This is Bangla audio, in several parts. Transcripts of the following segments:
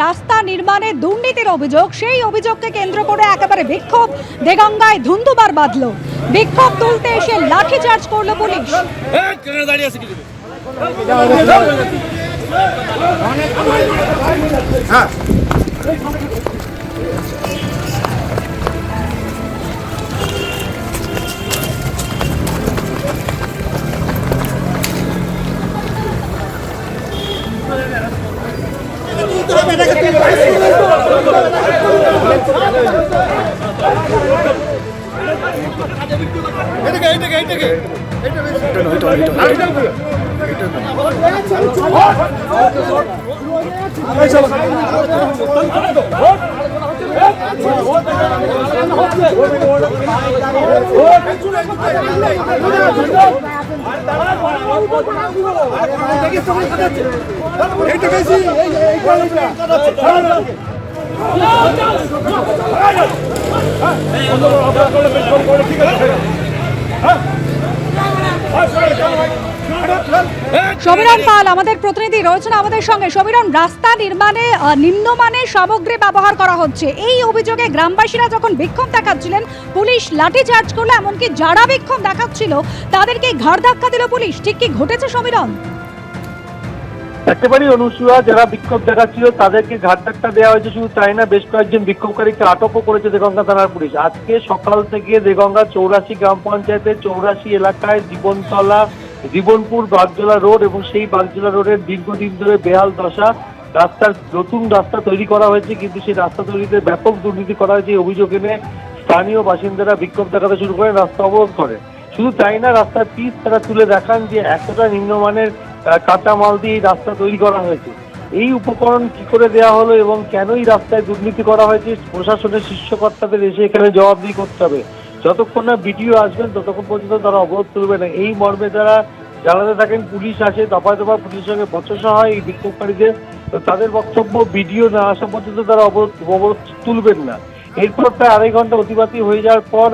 রাস্তা নির্মাণে দুর্নীতির অভিযোগ, সেই অভিযোগকে কেন্দ্র করে একেবারে বিক্ষোভ দেগঙ্গায় ধুন্ধুমার বাঁধল। বিক্ষোভ তুলতে এসে লাঠিচার্জ করলো পুলিশ। সমীরণ পাল আমাদের প্রতিনিধি রয়েছেন আমাদের সঙ্গে। সমীরণ, রাস্তা নির্মাণে নিম্নমানের সামগ্রী ব্যবহার করা হচ্ছে, এই অভিযোগে গ্রামবাসীরা যখন বিক্ষোভ দেখাচ্ছিলেন পুলিশ লাঠিচার্জ করলো, এমনকি যারা বিক্ষোভ দেখাচ্ছিল তাদেরকে ঘাড় ধাক্কা দিল পুলিশ। ঠিক কি ঘটেছে সমীরণ? একেবারেই অনুসূয়া, যারা বিক্ষোভ দেখাচ্ছিল তাদেরকে ঘাট ধাক্কা দেওয়া হয়েছে। শুধু তাই না, বেশ কয়েকজন বিক্ষোভকারীকে আটকও করেছে দেগঙ্গা থানার পুলিশ। আজকে সকাল থেকে দেগঙ্গা 84 গ্রাম পঞ্চায়েতের 84 এলাকায় জীবনতলা, জীবনপুর, বাগজোলা রোড এবং সেই বাগজোলা রোডের দীর্ঘদিন ধরে বেহাল দশা। রাস্তার নতুন রাস্তা তৈরি করা হয়েছে, কিন্তু সেই রাস্তা তৈরিতে ব্যাপক দুর্নীতি করা হয়েছে এই অভিযোগ এনে স্থানীয় বাসিন্দারা বিক্ষোভ দেখাতে শুরু করে, রাস্তা অবরোধ করে। শুধু তাই না, রাস্তার পিচ তারা তুলে দেখান যে এতটা নিম্নমানের কাঁচামাল দিয়ে এই রাস্তা তৈরি করা হয়েছে। এই উপকরণ কি করে দেওয়া হলো এবং কেন এই রাস্তায় দুর্নীতি করা হয়েছে, প্রশাসনের শীর্ষকর্তাদের এসে এখানে জবাবদিহি করতে হবে। যতক্ষণ না বিডিও আসবেন ততক্ষণ পর্যন্ত তারা অবরোধ তুলবে না, এই মর্মে যারা জানাতে থাকেন। পুলিশ আসে, দফায় দফায় পুলিশের সঙ্গে বচসা হয় এই বিক্ষোভকারীদের। তাদের বক্তব্য বিডিও না আসা পর্যন্ত তারা অবরোধ তুলবেন না। এরপর প্রায় আড়াই ঘন্টা অতিবাহিত হয়ে যাওয়ার পর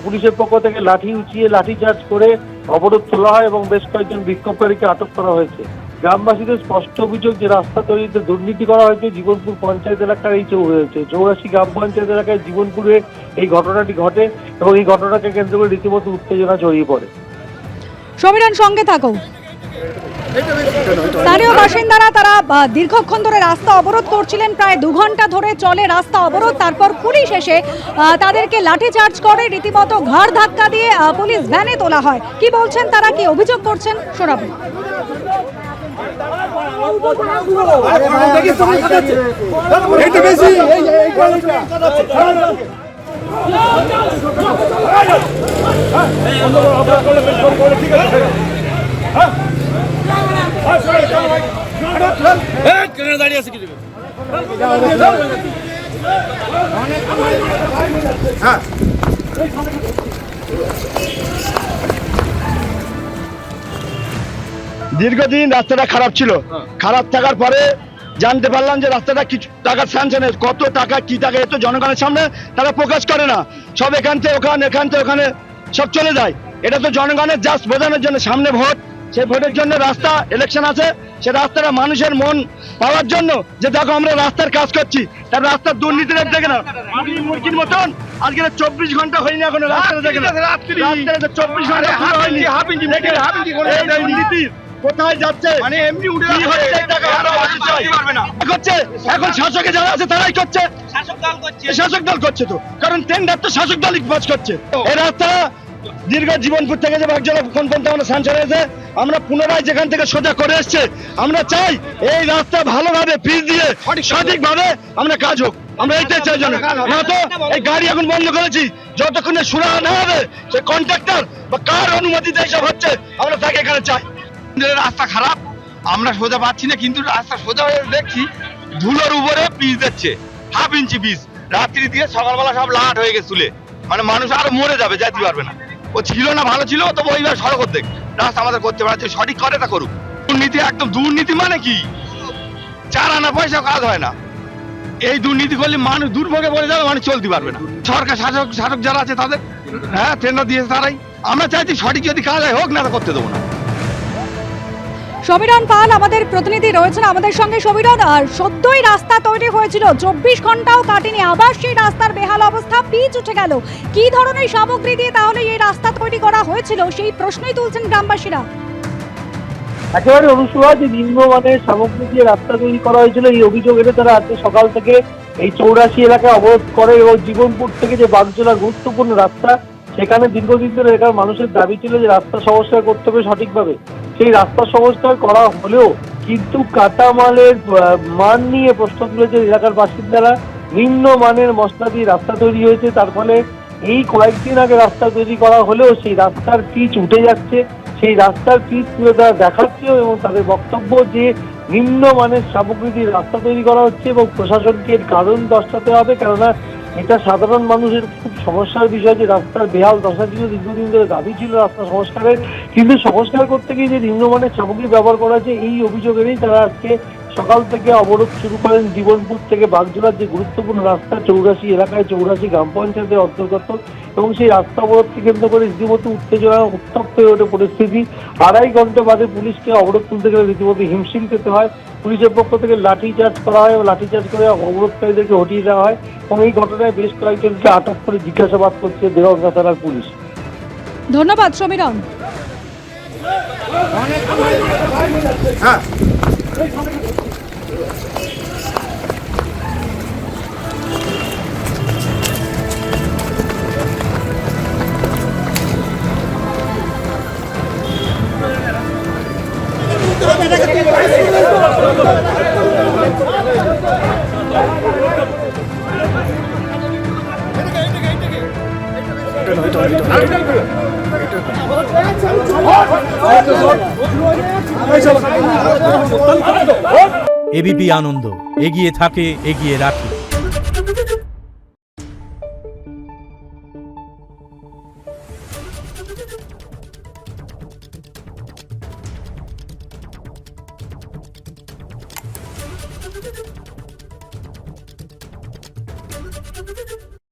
পুলিশের পক্ষ থেকে লাঠি উঁচিয়ে লাঠিচার্জ করে অবরোধ তোলা হয় এবং বেশ কয়েকজন বিক্ষোভকারীকে আটক করা হয়েছে। গ্রামবাসীদের স্পষ্ট অভিযোগ যে রাস্তা তৈরিতে দুর্নীতি করা হয়েছে জীবনপুর পঞ্চায়েত এলাকার এই 84 গ্রাম পঞ্চায়েত এলাকায় জীবনপুরে এই ঘটনাটি ঘটে এবং এই ঘটনাকে কেন্দ্র করে রীতিমতো উত্তেজনা ছড়িয়ে পড়ে। সমীরণ, সঙ্গে থাকো। স্থানীয় বাসিন্দারা তারা দীর্ঘক্ষণ ধরে রাস্তা অবরোধ করছিলেন, প্রায় 2 ঘন্টা ধরে চলে রাস্তা অবরোধ। তারপর পুলিশ এসে তাদেরকে লাঠিচার্জ করে, রীতিমতো ঘাড় ধাক্কা দিয়ে পুলিশ ভ্যানে তোলা হয়। কি বলছেন তারা, কি অভিযোগ করছেন শোনাবো। দাঁড়িয়ে আছে কি দীর্ঘদিন রাস্তাটা খারাপ ছিল, খারাপ থাকার পরে জানতে পারলাম যে রাস্তাটা কিছু টাকা স্যাংশন, কত টাকা কি টাকা এত জনগণের সামনে তারা প্রকাশ করে না, সব এখান থেকে ওখানে সব চলে যায়। এটা তো জনগণের জাস্ট বোঝানোর জন্য, সামনে ভোট, সেই ভোটের জন্য রাস্তা ইলেকশন আছে, সে রাস্তাটা মানুষের মন পাওয়ার জন্য যে দেখো আমরা রাস্তার কাজ করছি, তার রাস্তার দুর্নীতি দেখে না মুরগির মতন। আজকে 24 ঘন্টা হয়নি এখনো রাস্তাটা দেখে না, 24 ঘন্টা হয়নি। কোথায় যাচ্ছে মানে এমনি উঠে করছে এখন শাসকে যারা আছে তারাই করছে, শাসক দল করছে তো, কারণ টেন্ডার তো শাসক দলই কাজ করছে। এই রাস্তা দীর্ঘ জীবনপুর থেকে যে বাগজোলা কোন পর্যন্ত আমরা স্যাংশন হয়েছে, আমরা পুনরায় যেখান থেকে সোজা করে এসছে, আমরা চাই এই রাস্তা ভালোভাবে পিচ দিয়ে সঠিকভাবে আমরা কাজ হোক, আমরা এইটাই চাই। জন্য না তো এই গাড়ি এখন বন্ধ করেছি, যতক্ষণে সুরাহা না হবে সে কন্ট্রাক্টর বা কার অনুমতিতে এইসব হচ্ছে আমরা তাকে এখানে চাই। রাস্তা খারাপ, আমরা সোজা পাচ্ছি না, কিন্তু রাস্তা সোজা হয়ে দেখছি ধুলোর উপরে পিচ দিচ্ছে, 1/2 ইঞ্চি পিচ। রাত্রি দিয়ে সকালবেলা সব লাট হয়ে গেছে চুলে, মানে মানুষ আরো মরে যাবে, যেতে পারবে না। ও ছিল না ভালো ছিল, তবে ওইবার সড়ক দেখ রাস্তা আমাদের করতে পারছে, সঠিক করে তা করুক। দুর্নীতি, একদম দুর্নীতি মানে কি, 4 আনা পয়সা কাজ হয় না। এই দুর্নীতি করলে মানুষ দুর্ভোগে পড়ে যাবে, মানুষ চলতে পারবে না। সরকার শাসক যারা আছে তাদের টেন্ডার দিয়েছে তারাই। আমরা চাইছি সঠিক যদি কাজ হয় হোক, না করতে দেবো না। সমীরণ পাল আমাদের প্রতিনিধি রয়েছেন আমাদের সঙ্গে। সমীরণ, সদ্যই রাস্তা তৈরি হয়েছিল, 24 ঘন্টাও কাটেনি, আবার সেই রাস্তার বেহাল অবস্থা, পিচ উঠে গেল। কি ধরনের সামগ্রী দিয়ে তাহলে এই রাস্তা তৈরি করা হয়েছিল সেই প্রশ্নই তুলছেন গ্রামবাসীরা। একেবারে অনুসূয়া, যে নিম্নমানের সামগ্রী দিয়ে রাস্তা তৈরি করা হয়েছিল এই অভিযোগ এনে তারা আজকে সকাল থেকে এই 84 এলাকায় অবরোধ করে এবং জীবনপুর থেকে যে বাগজোলা গুরুত্বপূর্ণ রাস্তা, সেখানে দীর্ঘদিন ধরে এলাকার মানুষের দাবি ছিল যে রাস্তা সংস্কার করতে হবে সঠিকভাবে। সেই রাস্তা সংস্কার করা হলেও কিন্তু কাঁচামালের মান নিয়ে প্রশ্ন তুলেছে এলাকার বাসিন্দারা। নিম্নমানের মশলা দিয়ে রাস্তা তৈরি হয়েছে, তার ফলে এই কয়েকদিন আগে রাস্তা তৈরি করা হলেও সেই রাস্তার পিচ উঠে যাচ্ছে। সেই রাস্তার পিচ তুলে তারা দেখাচ্ছেও এবং তাদের বক্তব্য যে নিম্নমানের সামগ্রী দিয়ে রাস্তা তৈরি করা হচ্ছে এবং প্রশাসনকে এর কারণ দর্শাতে হবে, কেননা এটা সাধারণ মানুষের খুব সমস্যার বিষয় যে রাস্তার বেহাল দশা ছিল, দীর্ঘদিন ধরে দাবি ছিল রাস্তা সংস্কারের, কিন্তু সংস্কার করতে গিয়ে যে নিম্নমানের সামগ্রী ব্যবহার করা হয়েছে এই অভিযোগেরই তারা আজকে সকাল থেকে অবরোধ শুরু করেন জীবনপুর থেকে বাগজোলার যে গুরুত্বপূর্ণ রাস্তা 84 এলাকায় 84 গ্রাম পঞ্চায়েতের অন্তর্গত, এবং সেই রাস্তা অবরোধকে কেন্দ্র করে রীতিমতো উত্তেজনা উত্তপ্ত হয়ে ওঠে পরিস্থিতি। 2.5 ঘন্টা বাদে পুলিশকে অবরোধ তুলতে গেলে রীতিমতো হিমশিম খেতে হয়। পুলিশের পক্ষ থেকে লাঠিচার্জ করা হয় এবং লাঠিচার্জ করে অবরোধকারীদেরকে হটিয়ে দেওয়া হয় এবং এই ঘটনায় বেশ কয়েকজনকে আটক করে জিজ্ঞাসাবাদ করছে দেওঘা থানার পুলিশ। ধন্যবাদ সমীরণ। এবিপি আনন্দ, এগিয়ে থাকে, এগিয়ে রাখে।